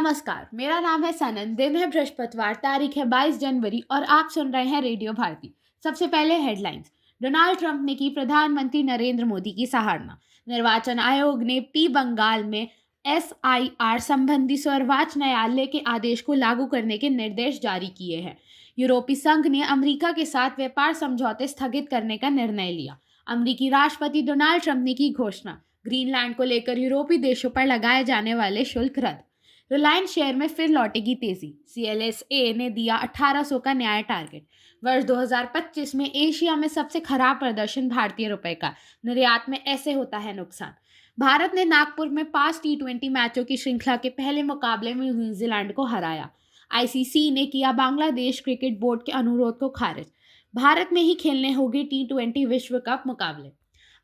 नमस्कार, मेरा नाम है सनन। दिन है बृहस्पतिवार, तारीख है 22 जनवरी और आप सुन रहे हैं रेडियो भारती। सबसे पहले हेडलाइंस। डोनाल्ड ट्रंप ने की प्रधानमंत्री नरेंद्र मोदी की सराहना। निर्वाचन आयोग ने बंगाल में SIR संबंधी सर्वोच्च न्यायालय के आदेश को लागू करने के निर्देश जारी किए हैं। यूरोपीय संघ ने अमेरिका के साथ व्यापार समझौते स्थगित करने का निर्णय लिया। अमेरिकी राष्ट्रपति डोनाल्ड ट्रंप ने की घोषणा। ग्रीनलैंड को लेकर यूरोपीय देशों पर लगाए जाने वाले शुल्क रद्द। रिलायंस शेयर में फिर लौटेगी तेजी। CLSA ने दिया 1800 का नया टारगेट। वर्ष 2025 में एशिया में सबसे खराब प्रदर्शन भारतीय रुपए का। निर्यात में ऐसे होता है नुकसान। भारत ने नागपुर में 5 T20 मैचों की श्रृंखला के पहले मुकाबले में न्यूजीलैंड को हराया। ICC ने किया बांग्लादेश क्रिकेट बोर्ड के अनुरोध को खारिज। भारत में ही खेलने होंगे T20 विश्व कप मुकाबले।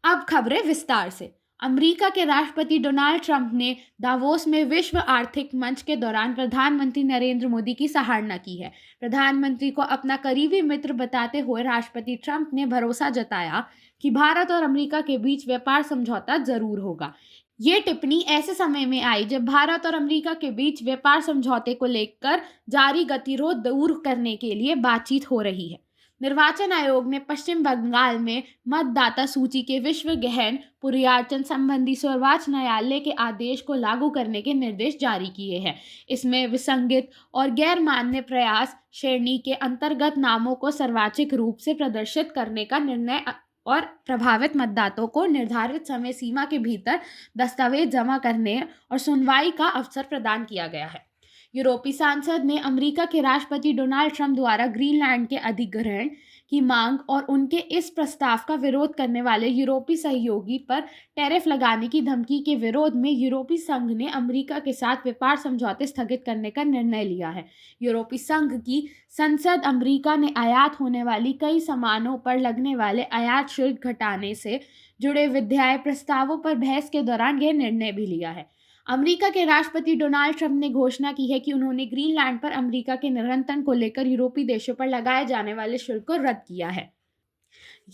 अब खबरें विस्तार से। अमेरिका के राष्ट्रपति डोनाल्ड ट्रंप ने दावोस में विश्व आर्थिक मंच के दौरान प्रधानमंत्री नरेंद्र मोदी की सराहना की है। प्रधानमंत्री को अपना करीबी मित्र बताते हुए राष्ट्रपति ट्रंप ने भरोसा जताया कि भारत और अमेरिका के बीच व्यापार समझौता जरूर होगा। ये टिप्पणी ऐसे समय में आई जब भारत और अमेरिका के बीच व्यापार समझौते को लेकर जारी गतिरोध दूर करने के लिए बातचीत हो रही है। निर्वाचन आयोग ने पश्चिम बंगाल में मतदाता सूची के विश्व गहन पुनर्विचार संबंधी सर्वोच्च न्यायालय के आदेश को लागू करने के निर्देश जारी किए हैं। इसमें विसंगत और गैर मान्य प्रयास श्रेणी के अंतर्गत नामों को सार्वजनिक रूप से प्रदर्शित करने का निर्णय और प्रभावित मतदाताओं को निर्धारित समय सीमा के भीतर दस्तावेज जमा करने और सुनवाई का अवसर प्रदान किया गया है। यूरोपीय सांसद ने अमेरिका के राष्ट्रपति डोनाल्ड ट्रंप द्वारा ग्रीनलैंड के अधिग्रहण की मांग और उनके इस प्रस्ताव का विरोध करने वाले यूरोपीय सहयोगी पर टैरिफ लगाने की धमकी के विरोध में यूरोपीय संघ ने अमेरिका के साथ व्यापार समझौते स्थगित करने का निर्णय लिया है। यूरोपीय संघ की संसद अमेरिका ने आयात होने वाली कई सामानों पर लगने वाले आयात शुल्क घटाने से जुड़े विधेयक प्रस्तावों पर बहस के दौरान यह निर्णय भी लिया है। अमेरिका के राष्ट्रपति डोनाल्ड ट्रंप ने घोषणा की है कि उन्होंने ग्रीनलैंड पर अमेरिका के नियंत्रण को लेकर यूरोपीय देशों पर लगाए जाने वाले शुल्क को रद्द किया है।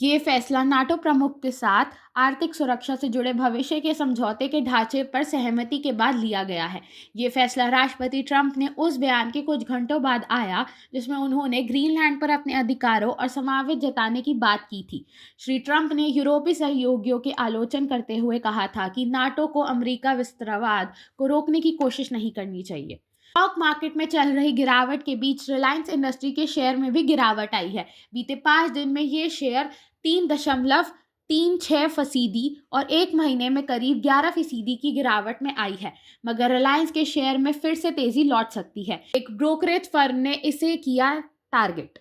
ये फैसला नाटो प्रमुख के साथ आर्थिक सुरक्षा से जुड़े भविष्य के समझौते के ढांचे पर सहमति के बाद लिया गया है। ये फैसला राष्ट्रपति ट्रंप ने उस बयान के कुछ घंटों बाद आया जिसमें उन्होंने ग्रीनलैंड पर अपने अधिकारों और समावेश जताने की बात की थी। श्री ट्रंप ने यूरोपीय सहयोगियों की आलोचना करते हुए कहा था कि नाटो को अमेरिका विस्तारवाद को रोकने की कोशिश नहीं करनी चाहिए। स्टॉक मार्केट में चल रही गिरावट के बीच रिलायंस इंडस्ट्री के शेयर में भी गिरावट आई है। बीते 5 दिन में ये शेयर 3.36% और एक महीने में करीब 11% की गिरावट में आई है, मगर रिलायंस के शेयर में फिर से तेजी लौट सकती है। एक ब्रोकरेज फर्म ने इसे किया टारगेट।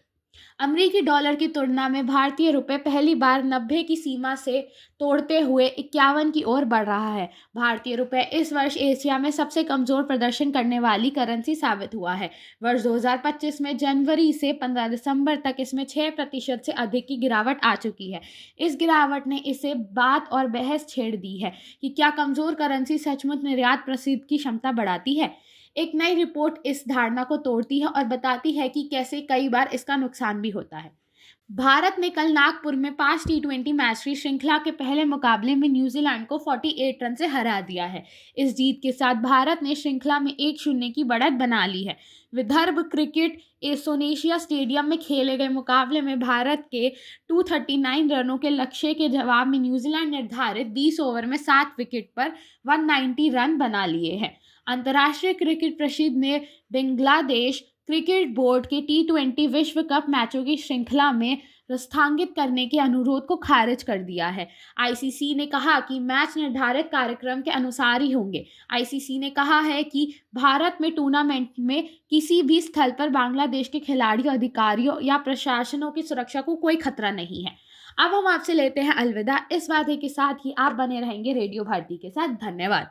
अमेरिकी डॉलर की तुलना में भारतीय रुपए पहली बार 90 की सीमा से तोड़ते हुए 51 की ओर बढ़ रहा है। भारतीय रुपए इस वर्ष एशिया में सबसे कमजोर प्रदर्शन करने वाली करेंसी साबित हुआ है। वर्ष 2025 में जनवरी से 15 दिसंबर तक इसमें 6% से अधिक की गिरावट आ चुकी है। इस गिरावट ने इसे बात और बहस छेड़ दी है कि क्या कमजोर करेंसी सचमुच निर्यात प्रसिद्ध की क्षमता बढ़ाती है। एक नई रिपोर्ट इस धारणा को तोड़ती है और बताती है कि कैसे कई बार इसका नुकसान भी होता है। भारत ने कल नागपुर में 5 T20 मैच की श्रृंखला के पहले मुकाबले में न्यूजीलैंड को 48 रन से हरा दिया है। इस जीत के साथ भारत ने श्रृंखला में 1-0 की बढ़त बना ली है। विदर्भ क्रिकेट एसोसिएशन स्टेडियम में खेले गए मुकाबले में भारत के 239 रनों के लक्ष्य के जवाब में न्यूजीलैंड निर्धारित 20 ओवर में 7 विकेट पर 190 रन बना लिए हैं। अंतर्राष्ट्रीय क्रिकेट परिषद ने बांग्लादेश क्रिकेट बोर्ड के T20 विश्व कप मैचों की श्रृंखला में स्थगित करने के अनुरोध को खारिज कर दिया है। ICC ने कहा कि मैच निर्धारित कार्यक्रम के अनुसार ही होंगे। ICC ने कहा है कि भारत में टूर्नामेंट में किसी भी स्थल पर बांग्लादेश के खिलाड़ियों, अधिकारियों या प्रशासनों की सुरक्षा को कोई खतरा नहीं है। अब हम आपसे लेते हैं अलविदा, इस वादे के साथ ही आप बने रहेंगे रेडियो भारती के साथ। धन्यवाद।